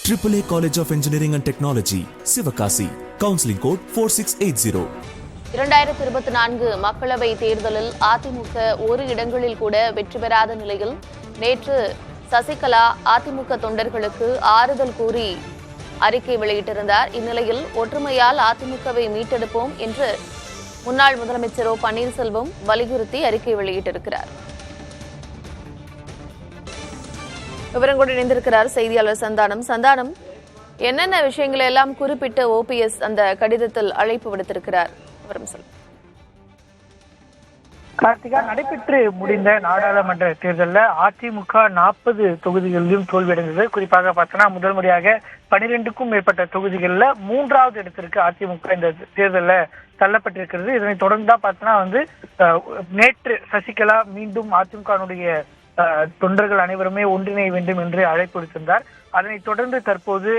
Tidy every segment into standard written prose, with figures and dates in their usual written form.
AAA College of Engineering and Technology, Sivakasi. Counseling code 4680. 2024 மக்களவை தேர்தலில் அதிமுக ஒரு இடங்களில் கூட வெற்றி பெறாத நிலையில் நேற்று சசிகலா அதிமுக தொண்டர்களுக்கு ஆறுதல் கூறி அறிக்கை வெளியிட்டிருந்தார். இந்நிலையில் ஒற்றுமையால் அதிமுகவை மீட்டெடுப்போம் என்று முன்னாள் முதலமைச்சர் ஓ பன்னீர்செல்வம் வலியுறுத்தி அறிக்கை வெளியிட்டிருக்கிறார். விவரங்களோடு இணைந்திருக்கிறார் செய்தியாளர் சந்தானம். என்னென்ன விஷயங்களை எல்லாம் குறிப்பிட்டு ஓபிஎஸ் அந்த கடிதத்தில் அழைப்பு விடுத்திருக்கிறார்? கார்த்திகா, நடைபெற்று முடிந்த நாடாளுமன்ற தேர்தலில் அதிமுக 40 தொகுதிகளிலும் தோல்வியடைந்தது. குறிப்பாக பார்த்தோன்னா முதல் முறையாக 12க்கும் மேற்பட்ட தொகுதிகளில் 3வது இடத்திற்கு அதிமுக இந்த தேர்தலில் தள்ளப்பட்டிருக்கிறது. இதனை தொடர்ந்து தான் பார்த்தோன்னா நேற்று சசிகலா மீண்டும் அதிமுகனுடைய தொண்டர்கள் அனைவருமே ஒன்றிணைய வேண்டும் என்று அழைப்பு விடுத்திருந்தார். அதனைத் தொடர்ந்து தற்போது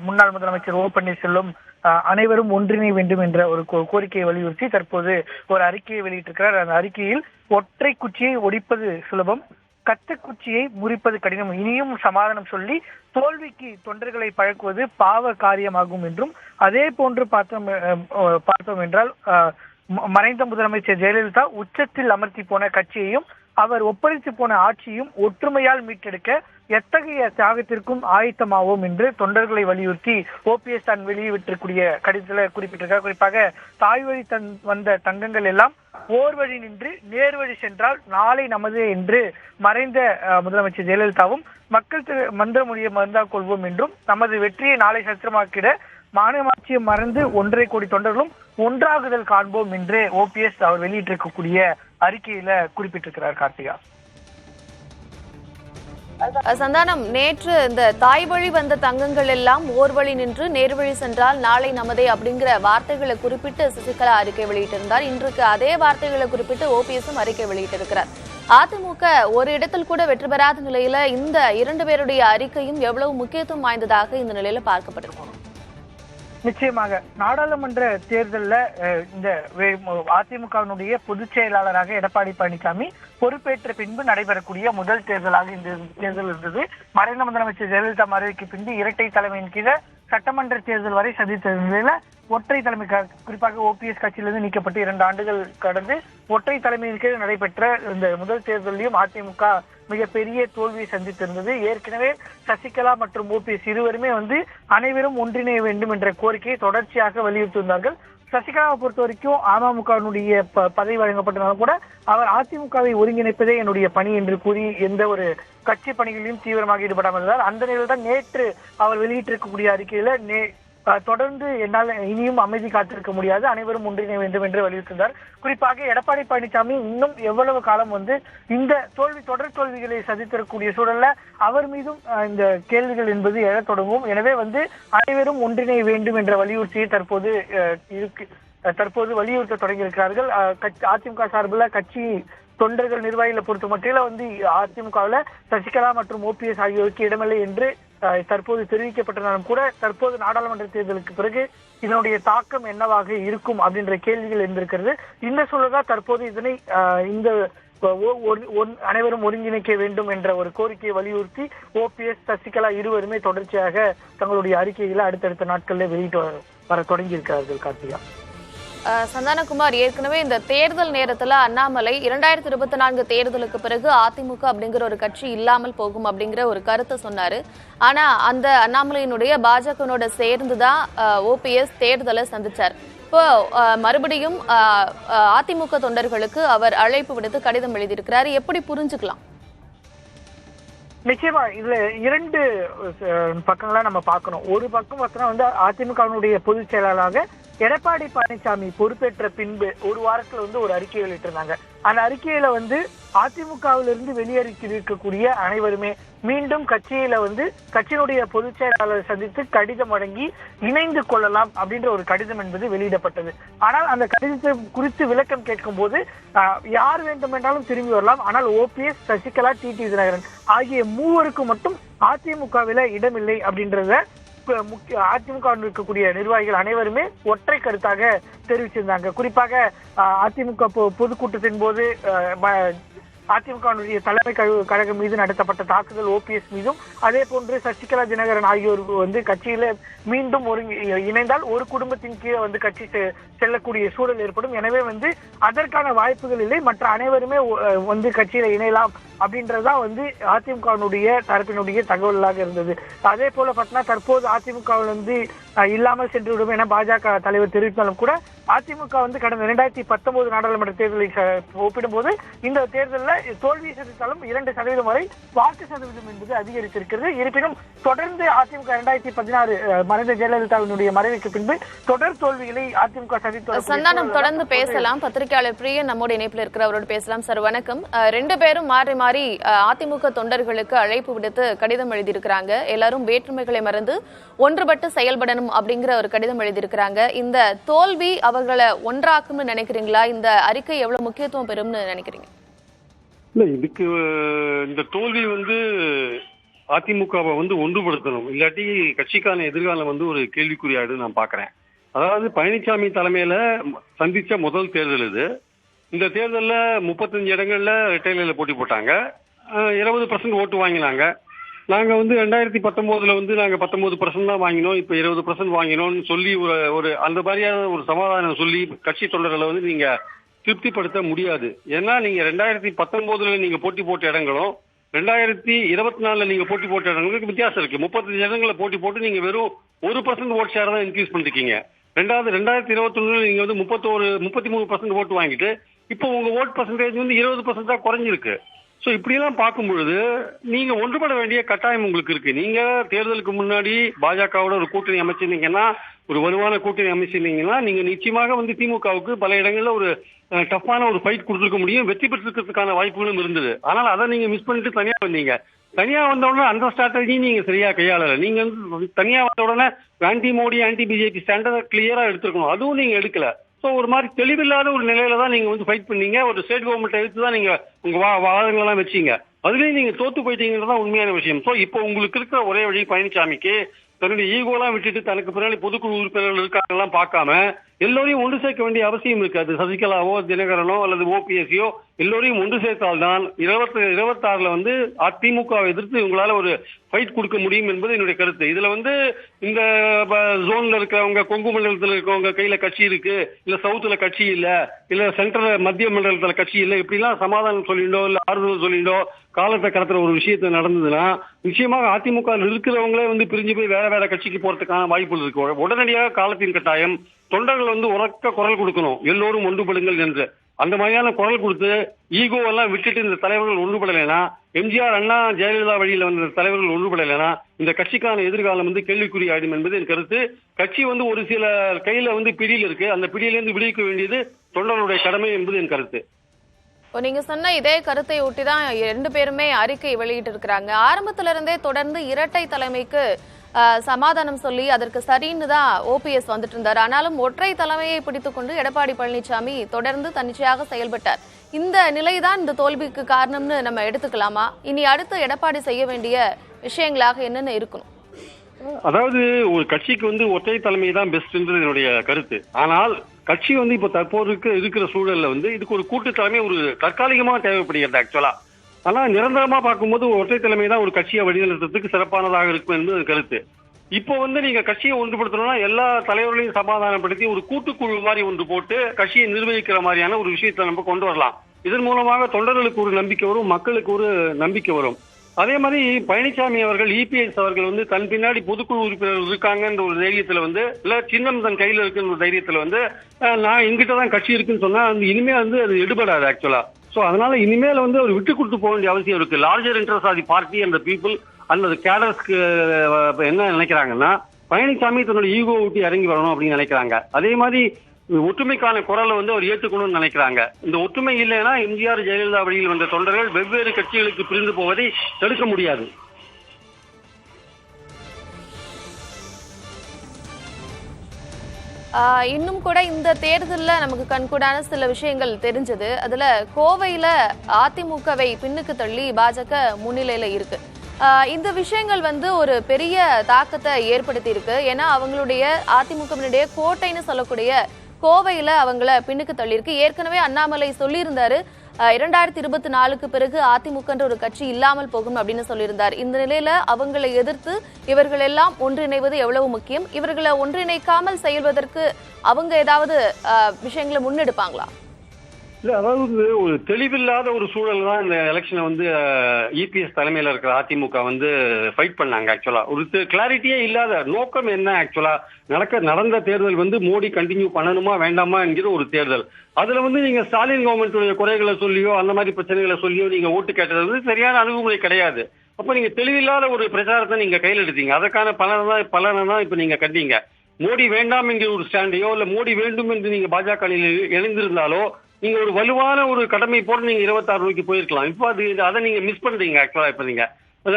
முன்னாள் முதலமைச்சர் ஓ பன்னீர்செல்வம் அனைவரும் ஒன்றிணைய வேண்டும் என்ற ஒரு கோரிக்கையை வலியுறுத்தி தற்போது ஒரு அறிக்கையை வெளியிட்டிருக்கிறார். அந்த அறிக்கையில் ஒற்றை குச்சியை ஒடிப்பது சுலபம், கத்த குச்சியை முறிப்பது கடினம், இனியும் சமாதானம் சொல்லி தோல்விக்கு தொண்டர்களை பழக்குவது பாவ காரியமாகும் என்றும், அதே போன்று பார்த்தோம் என்றால் மறைந்த முதலமைச்சர் ஜெயலலிதா உச்சத்தில் அமர்த்தி போன கட்சியையும் அவர் ஒப்படைத்து போன ஆட்சியும் ஒற்றுமையால் மீட்டெடுக்க எத்தகைய தியாகத்திற்கும் ஆயத்தமாவோம் என்று தொண்டர்களை வலியுறுத்தி ஓபிஎஸ் தான் வெளியிட்டிருக்கூடிய கடிதத்தில் குறிப்பிட்டிருக்கார். குறிப்பாக தாய் வழி வந்த தங்கங்கள் எல்லாம் ஓர் வழி நின்று நேர்வழி சென்றால் நாளை நமது என்று மறைந்த முதலமைச்சர் ஜெயலலிதாவும் மக்கள் மந்திர மொழியை மறந்தால் கொள்வோம் என்றும், நமது வெற்றியை நாளை சத்திரமாக்கிட மாநிலமாட்சியை மறந்து 1.5 கோடி தொண்டர்களும் ஒன்றாகுதல் காண்போம் என்று ஓபிஎஸ் அவர் வெளியிட்டிருக்கக்கூடிய அறிக்கையில குறிப்பிட்டிருக்கிறார். கார்த்திகா, சந்தானம், நேற்று இந்த தாய் வழி வந்த தங்கங்கள் எல்லாம் ஓர் வழி நின்று நேர்வழி சென்றால் நாளை நமதே அப்படிங்கிற வார்த்தைகளை குறிப்பிட்டு சசிகலா அறிக்கை வெளியிட்டிருந்தார். இன்றைக்கு அதே வார்த்தைகளை குறிப்பிட்டு ஓபிஎஸும் அறிக்கை வெளியிட்டிருக்கிறார். அதிமுக ஒரு இடத்தில் கூட வெற்றி பெறாத நிலையில இந்த 2 பேருடைய அறிக்கையும் எவ்வளவு முக்கியத்துவம் வாய்ந்ததாக இந்த நிலையில பார்க்கப்படுகிறது? நிச்சயமாக நாடாளுமன்ற தேர்தலில் இந்த அதிமுகவினுடைய பொதுச் செயலாளராக எடப்பாடி பழனிசாமி பொறுப்பேற்ற பின்பு நடைபெறக்கூடிய முதல் தேர்தலாக இந்த தேர்தல் இருந்தது. மறைந்த முதலமைச்சர் ஜெயலலிதா மறைவுக்கு பின்பு இரட்டை தலைமையின் கீழே சட்டமன்ற தேர்தல் வரை சந்தித்த நிலையில ஒற்றை தலைமை, குறிப்பாக ஓபிஎஸ் கட்சியிலிருந்து நீக்கப்பட்டு 2 ஆண்டுகள் கடந்து ஒற்றை தலைமையின் கீழ் நடைபெற்ற இந்த முதல் தேர்தலையும் அதிமுக மிகப்பெரிய தோல்வியை சந்தித்திருந்தது. ஏற்கனவே சசிகலா மற்றும் ஓபிஎஸ் இருவருமே அனைவரும் ஒன்றிணைய வேண்டும் என்ற கோரிக்கையை தொடர்ச்சியாக வலியுறுத்தியிருந்தார்கள். சசிகலாவை பொறுத்த வரைக்கும் அமமுகவினுடைய பதவி வழங்கப்பட்டதாலும் கூட அவர் அதிமுகவை ஒருங்கிணைப்பதே என்னுடைய பணி என்று கூறி எந்த ஒரு கட்சி பணிகளிலும் தீவிரமாக ஈடுபடாமல் இருந்தார். அந்த நிலையில் தான் நேற்று அவர் வெளியிட்டிருக்கக்கூடிய அறிக்கையில தொடர்ந்து என்னால் இனியும் அமைதி காத்திருக்க முடியாது, அனைவரும் ஒன்றிணைய வேண்டும் என்று வலியுறுத்தினார். குறிப்பாக எடப்பாடி பழனிசாமி இன்னும் எவ்வளவு காலம் இந்த தொடர் தோல்விகளை சந்தித்திருக்கக்கூடிய சூழல்ல அவர் மீதும் இந்த கேள்விகள் என்பது எழத் தொடங்கும். எனவே அனைவரும் ஒன்றிணைய வேண்டும் என்ற வலியுறுத்தியை தற்போது வலியுறுத்த தொடங்கியிருக்கிறார்கள். அதிமுக சார்பில் கட்சி தொண்டர்கள் நிர்வாகிகளை பொறுத்த மட்டில அதிமுகவில் சசிகலா மற்றும் ஓபிஎஸ் ஆகியோருக்கு இடமில்லை என்று தற்போது தெரிவிக்கப்பட்டிருந்தாலும் கூட தற்போது நாடாளுமன்ற தேர்தலுக்கு பிறகு இதனுடைய தாக்கம் என்னவாக இருக்கும் அப்படின்ற கேள்விகள் இருந்திருக்கிறது. இந்த சூழல்தான் தற்போது இதனை அனைவரும் ஒருங்கிணைக்க வேண்டும் என்ற ஒரு கோரிக்கையை வலியுறுத்தி ஓபிஎஸ் சசிகலா இருவருமே தொடர்ச்சியாக தங்களுடைய அறிக்கைகளை அடுத்தடுத்த நாட்களில் வெளியிட்டு வர தொடங்கி இருக்கிறார்கள். கார்த்திகா, சந்தானகுமார், ஏற்கனவே இந்த தேர்தல் நேரத்துல அண்ணாமலை 2024 தேர்தலுக்கு பிறகு அதிமுக அப்படிங்கிற ஒரு கட்சி இல்லாமல் போகும் அப்படிங்கிற ஒரு கருத்தை சொன்னாரு. ஆனா அந்த அண்ணாமலையினுடைய பாஜகனோட சேர்ந்துதான் ஓபிஎஸ் தேர்தலை சந்திச்சார். இப்போ மறுபடியும் அதிமுக தொண்டர்களுக்கு அவர் அழைப்பு விடுத்து கடிதம் எழுதியிருக்கிறாரு. எப்படி புரிஞ்சுக்கலாம்? நிச்சயமா இதுல 2 பக்கங்களா நம்ம பார்க்கணும். ஒரு பக்கம் பார்த்தோம்னா அதிமுகவினுடைய பொதுச் செயலாளராக எடப்பாடி பழனிசாமி பொறுப்பேற்ற பின்பு ஒரு வாரத்துல ஒரு அறிக்கை வெளியிட்டிருந்தாங்க. அந்த அறிக்கையில அதிமுகவிலிருந்து வெளியேறிக்கக்கூடிய அனைவருமே மீண்டும் கட்சியில கட்சியினுடைய பொதுச் செயலாளர் சந்தித்து கடிதம் வழங்கி இணைந்து கொள்ளலாம் அப்படின்ற ஒரு கடிதம் என்பது வெளியிடப்பட்டது. ஆனால் அந்த கடிதத்தை குறித்து விளக்கம் கேட்கும் போது யார் வேண்டும் என்றாலும் திரும்பி வரலாம், ஆனால் ஓபிஎஸ், சசிகலா, டிடி தினகரன் ஆகிய 3 மட்டும் அதிமுகவில இடமில்லை அப்படின்றத அதிமுக இருக்கக்கூடிய நிர்வாகிகள் அனைவருமே ஒற்றை கருத்தாக தெரிவிச்சிருந்தாங்க. குறிப்பாக அதிமுக பொதுக்கூட்டத்தின் போது அதிமுகவினுடைய தலைமை கழகம் மீது நடத்தப்பட்ட தாக்குதல், ஓபிஎஸ் மீதும், அதே போன்று சசிகலா தினகரன் ஆகியோர் கட்சியில மீண்டும் இணைந்தால் ஒரு குடும்பத்தின் கீழே கட்சி செல்லக்கூடிய சூழல் ஏற்படும். எனவே அதற்கான வாய்ப்புகள் இல்லை. மற்ற அனைவருமே கட்சியில இணையலாம் அப்படின்றதுதான் அதிமுகவினுடைய தரப்பினுடைய தகவலாக இருந்தது. அதே போல பார்த்தா தற்போது அதிமுகவில் இல்லாமல் சென்று விடும் என பாஜக தலைவர் தெரிவித்தாலும் கூட அதிமுக கடந்த 2019 நாடாளுமன்ற தேர்தலை ஒப்பிடும்போது இந்த தேர்தலில் தோல்வி சந்தித்தாலும் 2% வரை வாக்கு சதவீதம் என்பது அதிகரித்திருக்கிறது. இருப்பினும் தொடர்ந்து அதிமுக 2016 மறைந்த ஜெயலலிதாவினுடைய மறைவுக்கு பின்பு தொடர் தோல்விகளை அதிமுக சந்தானம் தொடர்ந்து பேசலாம். பத்திரிகையாளர் பிரியன் நம்மோட இணைப்பில் இருக்கிறவரோடு பேசலாம். சார் வணக்கம். 2 பேரும் மாறி மாறி அதிமுக தொண்டர்களுக்கு அழைப்பு விடுத்து கடிதம் எழுதியிருக்கிறாங்க. எல்லாரும் வேற்றுமைகளை மறந்து ஒன்றுபட்டு செயல்படணும் அப்படிங்கிற ஒரு கடிதம் எழுதியிருக்கிறாங்க. இந்த தோல்வி அவர்களை ஒன்றாக்கும்னு நினைக்கிறீங்களா? இந்த அறிக்கை எவ்வளவு முக்கியத்துவம் பெறும்னு நினைக்கிறீங்க? இல்ல, இதுக்கு இந்த தோல்வி அதிமுகவை ஒன்றுபடுத்தணும், இல்லாட்டி கட்சிக்கான எதிர்காலம் ஒரு கேள்விக்குறியாடு நான் பாக்குறேன். அதாவது பழனிசாமி தலைமையில சந்திச்ச முதல் தேர்தல் இது. இந்த தேர்தலில் 35 இடங்கள்ல ரெட்டையில போட்டி போட்டாங்க. 20% ஓட்டு வாங்கினாங்க. நாங்க 2019 நாங்க 19% தான் வாங்கினோம், இப்ப 20% வாங்கினோம்னு சொல்லி ஒரு அந்த மாதிரியான ஒரு சமாதானம் சொல்லி கட்சி தொண்டர்களை நீங்க திருப்திப்படுத்த முடியாது. ஏன்னா நீங்க 2019 நீங்க போட்டி போட்ட இடங்களும் 2024 நீங்க போட்டி போட்ட இடங்களுக்கு வித்தியாசம் இருக்கு. 35 இடங்களை போட்டி போட்டு நீங்க வெறும் 1% ஓட் ஷேர் தான் இன்க்ரீஸ் பண்ணிருக்கீங்க. 2021 நீங்க 33% ஓட்டு வாங்கிட்டு இப்போ உங்க ஓட் பர்சன்டேஜ் 20% தான் குறைஞ்சிருக்கு. சோ இப்படி எல்லாம் பார்க்கும் பொழுது நீங்க ஒன்றுபட வேண்டிய கட்டாயம் உங்களுக்கு இருக்கு. நீங்க தேர்தலுக்கு முன்னாடி பாஜகவோட ஒரு கூட்டணி அமைச்சிருந்தீங்கன்னா, ஒரு வலுவான கூட்டணி அமைச்சிருந்தீங்கன்னா, நீங்க நிச்சயமாக திமுகவுக்கு பல இடங்கள்ல ஒரு டஃப்பான ஒரு ஃபைட் கொடுத்துருக்க முடியும், வெற்றி பெற்றிருக்கிறதுக்கான வாய்ப்புகளும் இருந்தது. ஆனால் அதை நீங்க மிஸ் பண்ணிட்டு தனியா வந்தீங்க. தனியா வந்த உடனே அந்த ஸ்ட்ராட்டஜி நீங்க சரியா கையாளல. நீங்க தனியா வந்த உடனே ஆன்டி மோடி ஆன்டி பிஜேபி ஸ்டாண்டர்டை கிளியரா எடுத்துருக்கணும், அதுவும் நீங்க எடுக்கல. ஸோ ஒரு மாதிரி தெளிவில்லாத ஒரு நிலையில தான் நீங்க ஃபைட் பண்ணீங்க. ஒரு ஸ்டேட் கவர்மெண்ட் எடுத்து தான் நீங்க உங்க வாதங்களெல்லாம் வச்சீங்க. அதுலயும் நீங்க தோத்து போயிட்டீங்கன்றதான் உண்மையான விஷயம். ஸோ இப்போ உங்களுக்கு இருக்கிற ஒரே வழி பழனிசாமிக்கு தன்னுடைய ஈகோலாம் விட்டுட்டு தனக்கு பின்னாடி பொதுக்குழு உறுப்பினர்கள் இருக்காங்கலாம் பார்க்காம எல்லோரையும் ஒன்று சேர்க்க வேண்டிய அவசியம் இருக்காது. சசிகலாவோ தினகரனோ அல்லது ஓபிஎஸ்சியோ எல்லோரையும் ஒன்று சேர்த்தால்தான் 26 அதிமுகவை எதிர்த்து உங்களால ஒரு ஃபைட் கொடுக்க முடியும் என்பது என்னுடைய கருத்து. இதுல இந்த ஜோன்ல இருக்கிறவங்க, கொங்கு மண்டலத்தில் இருக்கிறவங்க கையில கட்சி இருக்கு, இல்ல சவுத்துல கட்சி இல்ல சென்ட்ரல் மத்திய மண்டலத்துல கட்சி இல்ல, இப்படிலாம் சமாதானம் சொல்லிண்டோ இல்ல ஆறுதல் சொல்லிண்டோ காலத்தை கடத்துற ஒரு விஷயத்த நடந்ததுன்னா நிச்சயமாக அதிமுக இருக்கிறவங்களே பிரிஞ்சு போய் வேற வேற கட்சிக்கு போறதுக்கான வாய்ப்புகள் இருக்கு. உடனடியாக காலத்தின் கட்டாயம் தொண்டர்கள் உரக்க குரல் கொடுக்கணும், எல்லோரும் ஒன்றுபடுங்கள் என்று. அந்த மாதிரியான குரல் கொடுத்து ஈகோ எல்லாம் விட்டுட்டு இந்த தலைவர்கள் ஒன்றுபடலைன்னா, எம்ஜிஆர் அண்ணா ஜெயலலிதா வழியில் வந்த தலைவர்கள் ஒன்றுபடலைன்னா இந்த கட்சிக்கான எதிர்காலம் கேள்விக்குறி ஆயிடும் என்பது என் கருத்து. கட்சி ஒரு சில கையில பிடியில் இருக்கு, அந்த பிடியிலிருந்து விடுவிக்க வேண்டியது தொண்டர்களுடைய கடமை என்பது என் கருத்து. நீங்க சொன்ன இதே கருத்தை ஒட்டிதான் 2 பேருமே அறிக்கை வெளியிட்டு இருக்கிறாங்க. ஆரம்பத்துல இருந்தே தொடர்ந்து இரட்டை தலைமைக்கு சமாதானம் சொல்லி அதற்கு சரின்னு தான் ஓபிஎஸ் வந்துட்டு இருந்தார். ஆனாலும் ஒற்றை தலைமையை பிடித்துக்கொண்டு எடப்பாடி பழனிசாமி தொடர்ந்து தன்னிச்சையாக செயல்பட்டார். இந்த நிலைதான் இந்த தோல்விக்கு காரணம்னு நம்ம எடுத்துக்கலாமா? இனி அடுத்து எடப்பாடி செய்ய வேண்டிய விஷயங்களாக என்னென்ன இருக்கணும்? அதாவது ஒரு கட்சிக்கு ஒற்றை தலைமை தான் பெஸ்ட்ன்றது என்னுடைய கருத்து. ஆனால் கட்சி இப்ப தற்போது இருக்கிற சூழல்ல இதுக்கு ஒரு கூட்டு தலைமை ஒரு தற்காலிகமா தேவைப்படுகிறது ஆக்சுவலா. ஆனா நிரந்தரமா பார்க்கும்போது ஒற்றை தலைமை தான் ஒரு கட்சியை வழிநடத்துறதுக்கு சிறப்பானதாக இருக்கும் என்பது கருத்து. இப்போ நீங்க கட்சியை ஒன்றுபடுத்தணும்னா எல்லா தலைவர்களையும் சமாதானப்படுத்தி ஒரு கூட்டுக்குழு மாதிரி ஒன்று போட்டு கட்சியை நிர்வகிக்கிற மாதிரியான ஒரு விஷயத்தை நம்ம கொண்டு வரலாம். இதன் மூலமாக தொண்டர்களுக்கு ஒரு நம்பிக்கை வரும், மக்களுக்கு ஒரு நம்பிக்கை வரும். அதே மாதிரி பழனிசாமி அவர்கள், இபிஎஸ் அவர்கள் தன் பின்னாடி பொதுக்குழு உறுப்பினர்கள் இருக்காங்கன்ற ஒரு தைரியத்துல இல்ல சின்னம் தன் கையில இருக்குன்ற ஒரு தைரியத்துல நான் எங்கிட்டதான் கட்சி இருக்குன்னு சொன்னா இனிமே அது எடுபடாது ஆக்சுவலா. சோ அதனால இனிமேல் ஒரு விட்டு கொடுத்து போக வேண்டிய அவசியம் இருக்கு. Larger interest of the party and people அந்த கேடர்ஸ்க்கு என்ன நினைக்கிறாங்கன்னா, பழனிசாமி தன்னோட ஈகோ விட்டு இறங்கி வரணும் அப்படின்னு நினைக்கிறாங்க. அதே மாதிரி ஒற்றுமைக்கான குரலை அவர் ஏற்றுக்கணும்னு நினைக்கிறாங்க. இந்த ஒற்றுமை இல்லைன்னா எம்ஜிஆர் ஜெயலலிதா வழியில் வந்த தொண்டர்கள் வெவ்வேறு கட்சிகளுக்கு பிரிந்து போவதை தடுக்க முடியாது. இன்னும் கூட இந்த தேர்தலில் நமக்கு கண்கூடான சில விஷயங்கள் தெரிஞ்சது. அதுல கோவையில அதிமுகவை பின்னுக்கு தள்ளி பாஜக முன்னிலையில இருக்கு. இந்த விஷயங்கள் ஒரு பெரிய தாக்கத்தை ஏற்படுத்தி இருக்கு. ஏன்னா அவங்களுடைய அதிமுகவினுடைய கோட்டைன்னு சொல்லக்கூடிய கோவையில அவங்கள பின்னுக்கு தள்ளியிருக்கு. ஏற்கனவே அண்ணாமலை சொல்லியிருந்தாரு, 2024க்கு பிறகு அதிமுக ஒரு கட்சி இல்லாமல் போகும் அப்படின்னு சொல்லியிருந்தார். இந்த நிலையில அவங்களை எதிர்த்து இவர்கள் எல்லாம் ஒன்றிணைவது எவ்வளவு முக்கியம், இவர்களை ஒன்றிணைக்காமல் செயல்வதற்கு அவங்க ஏதாவது விஷயங்களை முன்னெடுப்பாங்களா? இல்ல, அதாவது ஒரு தெளிவில்லாத ஒரு சூழல் தான் இந்த எலெக்ஷனை வந்து இபிஎஸ் தலைமையில இருக்கிற அதிமுக வந்து ஃபைட் பண்ணாங்க. ஆக்சுவலா ஒரு கிளாரிட்டியே இல்லாத நோக்கம் என்ன, ஆக்சுவலா நடந்த தேர்தல் வந்து மோடி கண்டினியூ பண்ணணுமா வேண்டாமா என்கிற ஒரு தேர்தல். அதுல வந்து நீங்க ஸ்டாலின் கவர்மெண்ட்டுடைய குறைகளை சொல்லியோ அந்த மாதிரி பிரச்சனைகளை சொல்லியோ நீங்க ஓட்டு கேட்டது வந்து சரியான அணுகுமுறை கிடையாது. அப்ப நீங்க தெளிவில்லாத ஒரு பிரச்சாரத்தை நீங்க கையில் எடுத்தீங்க. அதற்கான பலனை தான் இப்ப நீங்க கண்டீங்க. மோடி வேண்டாம் என்கிற ஒரு ஸ்டாண்டையோ இல்ல மோடி வேண்டும் என்று நீங்க பாஜக இணைந்திருந்தாலோ நீங்க ஒரு வலுவான ஒரு கடமை போட்டு நீங்க 26 ரூபாய்க்கு போயிருக்கலாம். இப்போ அதை நீங்க மிஸ் பண்றீங்க. ஆக்சுவலா இப்ப நீங்க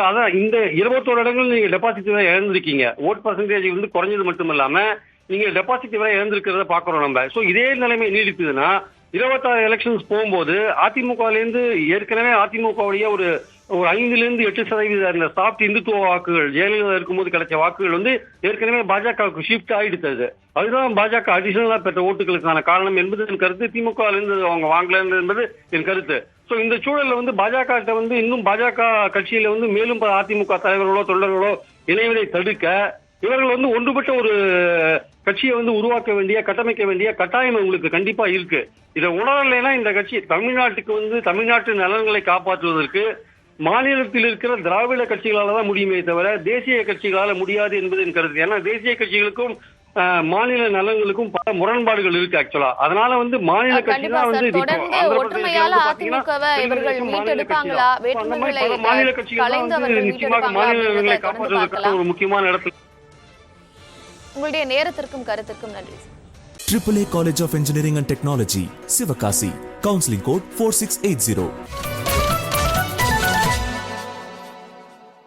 அதான் இந்த 21 இடங்கள் நீங்க டெபாசிட் இழந்திருக்கீங்க. ஓட் பர்சன்டேஜ் வந்து குறைஞ்சது மட்டும் இல்லாம நீங்க டெபாசிட் இழந்திருக்கிறத பாக்குறோம் நம்ம. சோ இதே நிலைமை நீடித்ததுன்னா 26 எலெக்ஷன்ஸ் போகும்போது அதிமுகலேருந்து ஏற்கனவே அதிமுகவுடைய ஒரு 5-8% அந்த சாஃப்ட் இந்துத்துவ வாக்குகள் ஜெயலலிதா இருக்கும்போது கிடைச்ச வாக்குகள் வந்து ஏற்கனவே பாஜகவுக்கு ஷிஃப்ட் ஆயிடுத்தது. அதுதான் பாஜக அடிஷனலா பெற்ற ஓட்டுகளுக்கான காரணம் என்பது என் கருத்து. திமுக இருந்து அவங்க வாங்கல என்பது என் கருத்து. சோ இந்த சூழல்ல வந்து பாஜக வந்து இன்னும் பாஜக கட்சியில வந்து மேலும் அதிமுக தலைவர்களோ தொண்டர்களோ இணைவதை தடுக்க இவர்கள் வந்து ஒன்றுபட்ட ஒரு கட்சியை வந்து உருவாக்க வேண்டிய கட்டமைக்க வேண்டிய கட்டாயம் உங்களுக்கு கண்டிப்பா இருக்கு. இதை உணரலைன்னா இந்த கட்சி தமிழ்நாட்டுக்கு வந்து தமிழ்நாட்டு நலன்களை காப்பாற்றுவதற்கு மாநிலத்தில் இருக்கிற திராவிட கட்சிகளால தான் முடியுமே தவிர தேசிய கட்சிகளால முடியாது என்பது என் கருத்து. ஏன்னா தேசிய கட்சிகளுக்கும் மாநில நலன்களுக்கும் பல முரண்பாடுகள் இருக்கு. ஆக்சுவலா அதனால வந்து மாநில கட்சி தான் வந்து மாநில கட்சிகள் வந்து நிச்சயமாக மாநில நலன்களை காப்பாற்றுவதற்கான ஒரு முக்கியமான இடத்துல. உங்களுடைய நேரத்திற்கும் கருத்திற்கும் நன்றி. AAA College of Engineering and Technology, Sivakasi. Counseling code 4680.